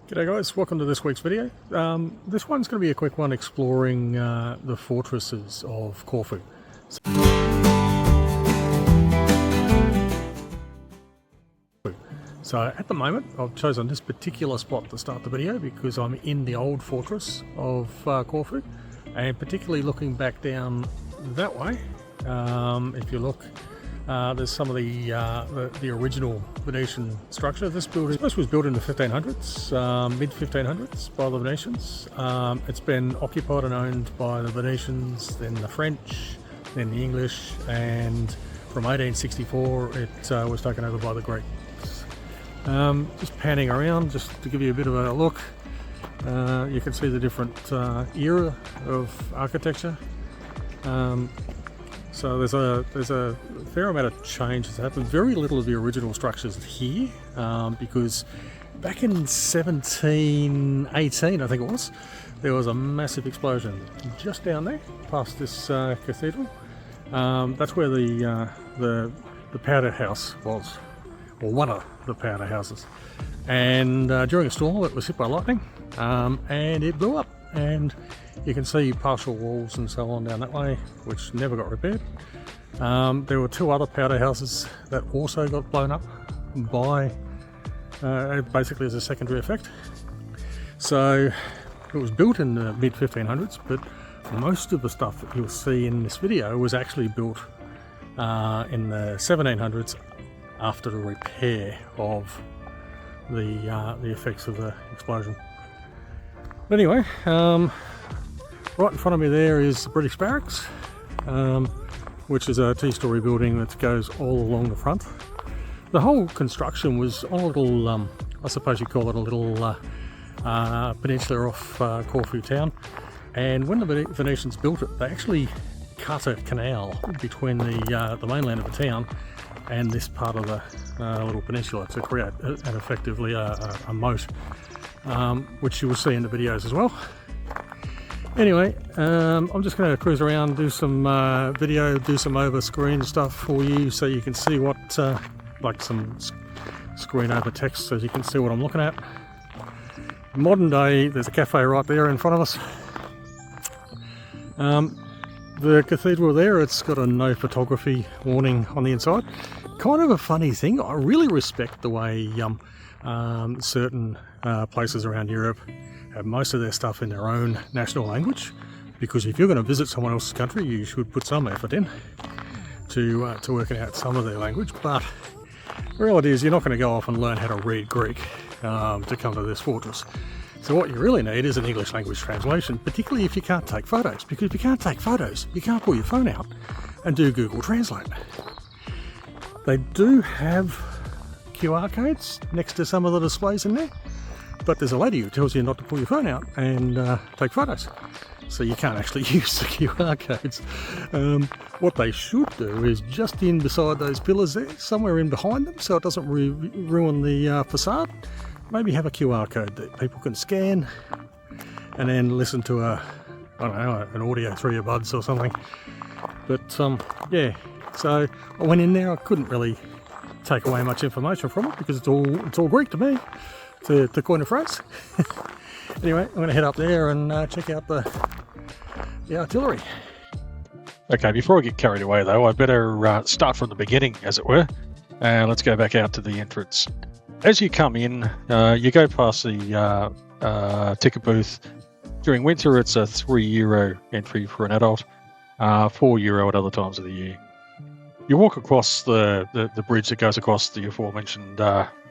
G'day guys, welcome to this week's video. This one's going to be a quick one exploring the fortresses of Corfu. So at the moment I've chosen this particular spot to start the video because I'm in the Old Fortress of Corfu, and particularly looking back down that way. If you look, there's some of the original Venetian structure. This was built in the 1500s, mid 1500s by the Venetians. It's been occupied and owned by the Venetians, then the French, then the English, and from 1864 it was taken over by the Greeks. Just panning around just to give you a bit of a look. You can see the different era of architecture. So there's a fair amount of change that's happened. Very little of the original structures here, because back in 1718, I think it was, there was a massive explosion just down there, past this cathedral. That's where the powder house was, or one of the powder houses. And during a storm, it was hit by lightning, and it blew up. And you can see partial walls and so on down that way, which never got repaired. There were two other powder houses that also got blown up by basically as a secondary effect. So it was built in the mid 1500s, but most of the stuff that you'll see in this video was actually built in the 1700s after the repair of the effects of the explosion. But anyway, right in front of me there is the British Barracks, which is a two-storey building that goes all along the front. The whole construction was on a little, I suppose you'd call it a little peninsula off Corfu Town. And when the Venetians built it, they actually cut a canal between the mainland of the town and this part of the little peninsula to create effectively a moat. Which you will see in the videos as well. Anyway, I'm just going to cruise around, do some video, do some over screen stuff for you so you can see what, like some screen over text so you can see what I'm looking at. Modern day, there's a cafe right there in front of us. The cathedral there, it's got a no photography warning on the inside. Kind of a funny thing. I really respect the way certain places around Europe have most of their stuff in their own national language, because if you're going to visit someone else's country, you should put some effort in to working out some of their language. But the reality is you're not going to go off and learn how to read Greek to come to this fortress. So what you really need is an English language translation, particularly if you can't take photos, because if you can't take photos, you can't pull your phone out and do Google Translate. They do have QR codes next to some of the displays in there, but there's a lady who tells you not to pull your phone out and take photos, so you can't actually use the QR codes. What they should do is just in beside those pillars there, somewhere in behind them, so it doesn't ruin the facade, maybe have a QR code that people can scan and then listen to I don't know, an audio through your buds or something. But yeah, so I went in there, I couldn't really take away much information from it because it's all Greek to me, to coin a phrase. Anyway, I'm going to head up there and check out the artillery. Okay, before I get carried away though, I better start from the beginning, as it were. Let's go back out to the entrance. As you come in, you go past the ticket booth. During winter, it's a €3 entry for an adult, €4 at other times of the year. You walk across the bridge that goes across the aforementioned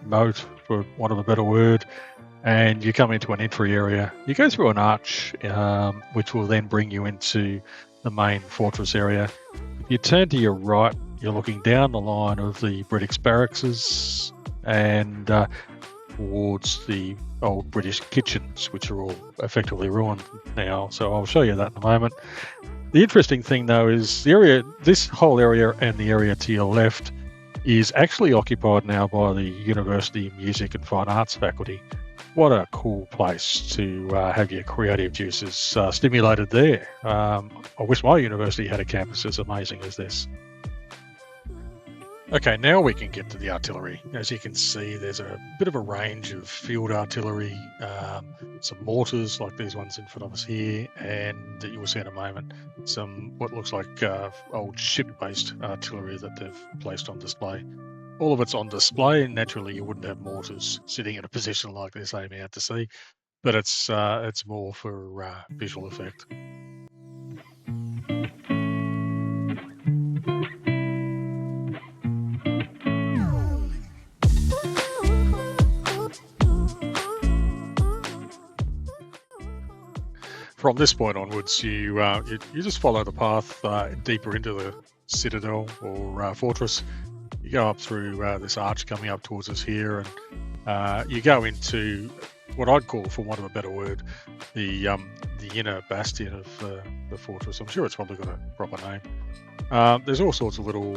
moat, for want of a better word, and you come into an entry area. You go through an arch, which will then bring you into the main fortress area. If you turn to your right, you're looking down the line of the British barracks and towards the old British kitchens, which are all effectively ruined now. So I'll show you that in a moment. The interesting thing though is this whole area and the area to your left is actually occupied now by the University Music and Fine Arts faculty. What a cool place to have your creative juices stimulated there. I wish my university had a campus as amazing as this. Okay, now we can get to the artillery. As you can see, there's a bit of a range of field artillery, some mortars like these ones in front of us here, and you will see in a moment some what looks like old ship-based artillery that they've placed on display. All of it's on display, and naturally you wouldn't have mortars sitting in a position like this aiming out to sea, but it's more for visual effect. From this point onwards, you just follow the path deeper into the citadel or fortress. You go up through this arch coming up towards us here, and you go into what I'd call, for want of a better word, the inner bastion of the fortress. I'm sure it's probably got a proper name. There's all sorts of little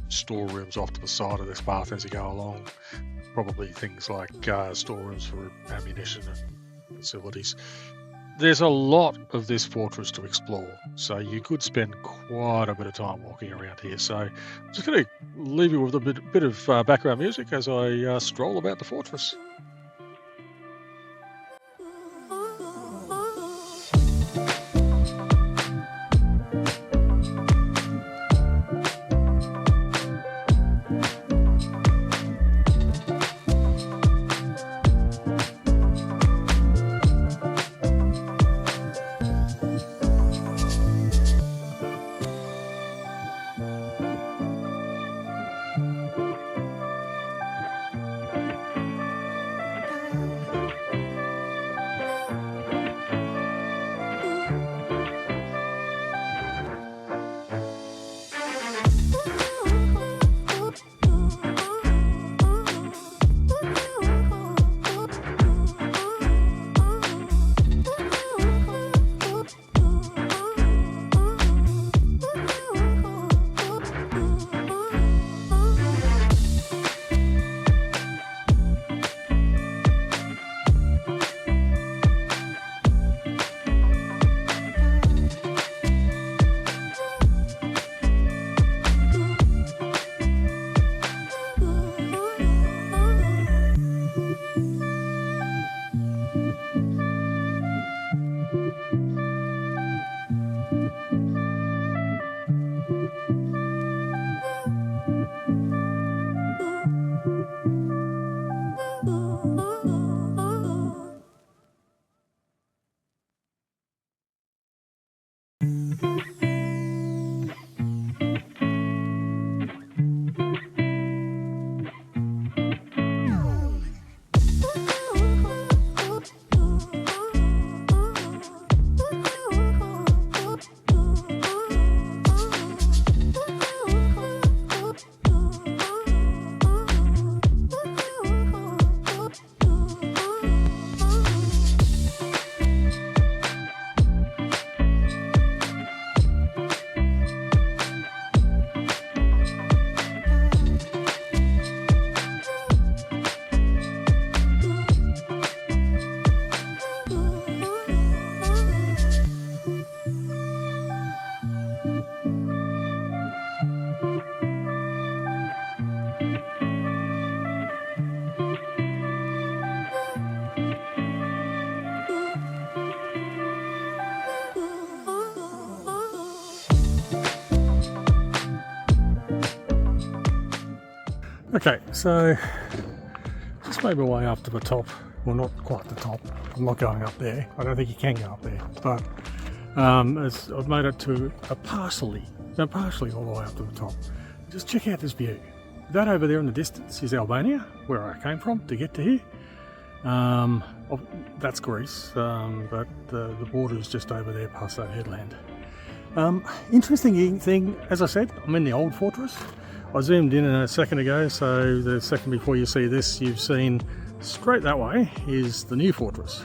storerooms off to the side of this path as you go along. Probably things like storerooms for ammunition and facilities. There's a lot of this fortress to explore, so you could spend quite a bit of time walking around here. So I'm just going to leave you with a bit of background music as I stroll about the fortress. Okay, so just made my way up to the top. Well, not quite the top. I'm not going up there. I don't think you can go up there. But as I've made it to partially all the way up to the top. Just check out this view. That over there in the distance is Albania, where I came from to get to here. That's Greece, but the border is just over there past that headland. Interesting thing, as I said, I'm in the Old Fortress. I zoomed in a second ago, so the second before you see this, you've seen straight that way is the new fortress.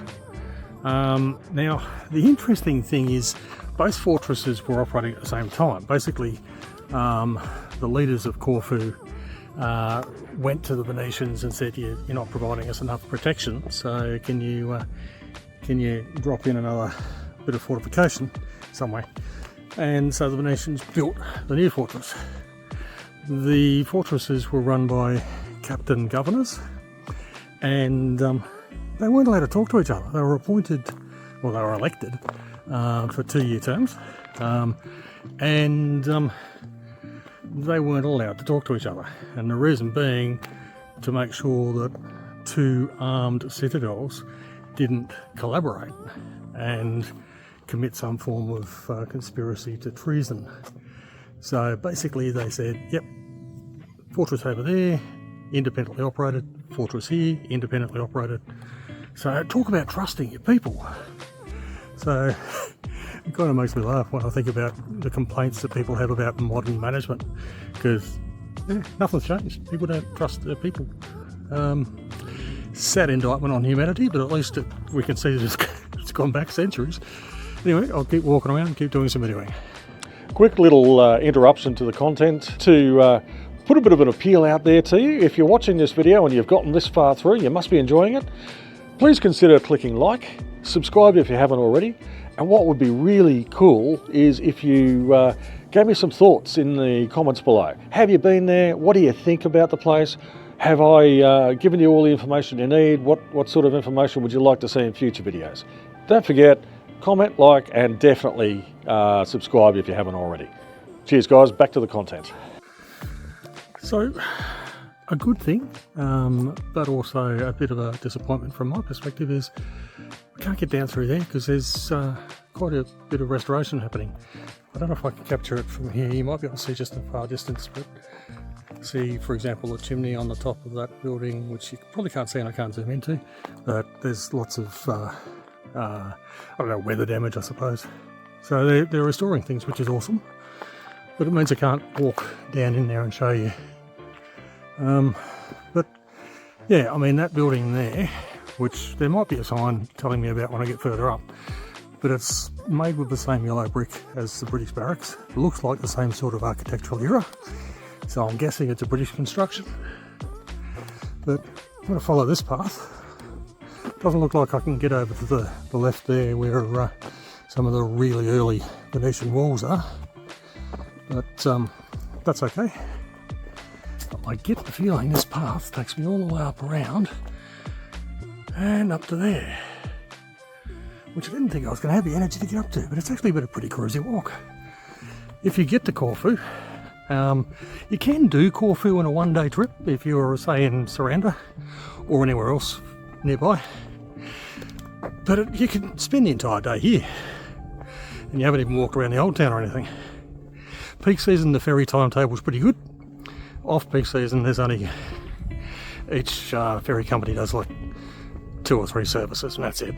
Now, the interesting thing is both fortresses were operating at the same time. Basically, the leaders of Corfu went to the Venetians and said, you're not providing us enough protection, so can you drop in another bit of fortification somewhere? And so the Venetians built the new fortress. The fortresses were run by captain governors, and they weren't allowed to talk to each other. They were appointed, well, they were elected for 2-year terms, and they weren't allowed to talk to each other. And the reason being to make sure that two armed citadels didn't collaborate and commit some form of conspiracy to treason. So basically they said, yep, fortress over there, independently operated, fortress here, independently operated. So talk about trusting your people. So it kind of makes me laugh when I think about the complaints that people have about modern management, because nothing's changed. People don't trust their people. Sad indictment on humanity, but at least we can see that it's gone back centuries. Anyway, I'll keep walking around and keep doing some videoing. Quick little interruption to the content to put a bit of an appeal out there to you. If you're watching this video and you've gotten this far through, you must be enjoying it. Please consider clicking like, subscribe if you haven't already, and what would be really cool is if you gave me some thoughts in the comments below. Have you been there? What do you think about the place? Have I given you all the information you need? What sort of information would you like to see in future videos? Don't forget, comment, like, and definitely subscribe if you haven't already. Cheers guys, back to the content. So, a good thing, but also a bit of a disappointment from my perspective is we can't get down through there because there's quite a bit of restoration happening. I don't know if I can capture it from here. You might be able to see just in far distance, but see, for example, the chimney on the top of that building, which you probably can't see and I can't zoom into, but there's lots of, I don't know, weather damage, I suppose. So they're restoring things, which is awesome, but it means I can't walk down in there and show you. But yeah, I mean, that building there, which there might be a sign telling me about when I get further up, but it's made with the same yellow brick as the British barracks. It looks like the same sort of architectural era, so I'm guessing it's a British construction. But I'm going to follow this path. Doesn't look like I can get over to the left there where some of the really early Venetian walls are, but that's okay. I get the feeling this path takes me all the way up around and up to there, which I didn't think I was going to have the energy to get up to, but it's actually been a pretty cruisy walk. If you get to Corfu, you can do Corfu in a one-day trip if you're, say, in Saranda or anywhere else nearby, but you can spend the entire day here and you haven't even walked around the old town or anything. Peak season, the ferry timetable's pretty good. Off-peak season, there's only, each ferry company does like 2 or 3 services and that's it.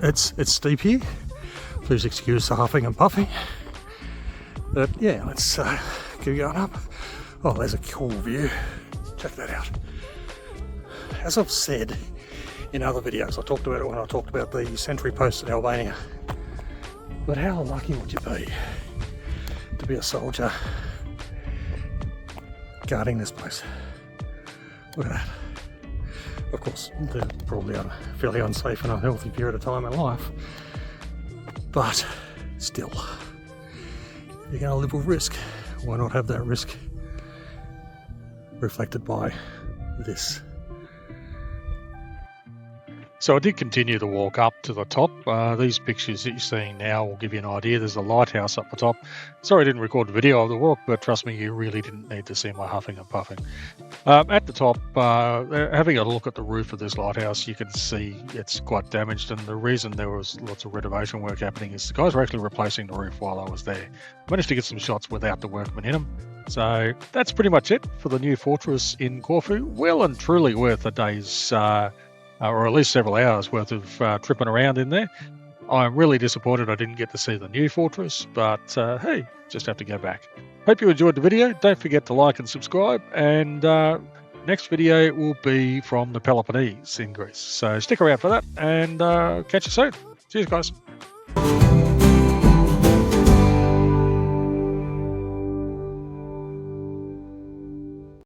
It's steep here, please excuse the huffing and puffing, but yeah, let's keep going up. Oh, there's a cool view, check that out. As I've said in other videos, I talked about it when I talked about the sentry posts in Albania, but how lucky would you be to be a soldier guarding this place? Look at that. Of course, they're probably a fairly unsafe and unhealthy period of time in life, but still, if you're going to live with risk, why not have that risk reflected by this? So I did continue to walk up to the top. These pictures that you're seeing now will give you an idea. There's a lighthouse up the top. Sorry I didn't record the video of the walk, but trust me, you really didn't need to see my huffing and puffing. At the top, having a look at the roof of this lighthouse, you can see it's quite damaged, and the reason there was lots of renovation work happening is the guys were actually replacing the roof while I was there. Managed to get some shots without the workmen in them. So that's pretty much it for the new fortress in Corfu. Well and truly worth a day's or at least several hours worth of tripping around in there. I'm really disappointed I didn't get to see the new fortress, but hey, just have to go back. Hope you enjoyed the video. Don't forget to like and subscribe, and next video will be from the Peloponnese in Greece. So stick around for that, and catch you soon. Cheers guys.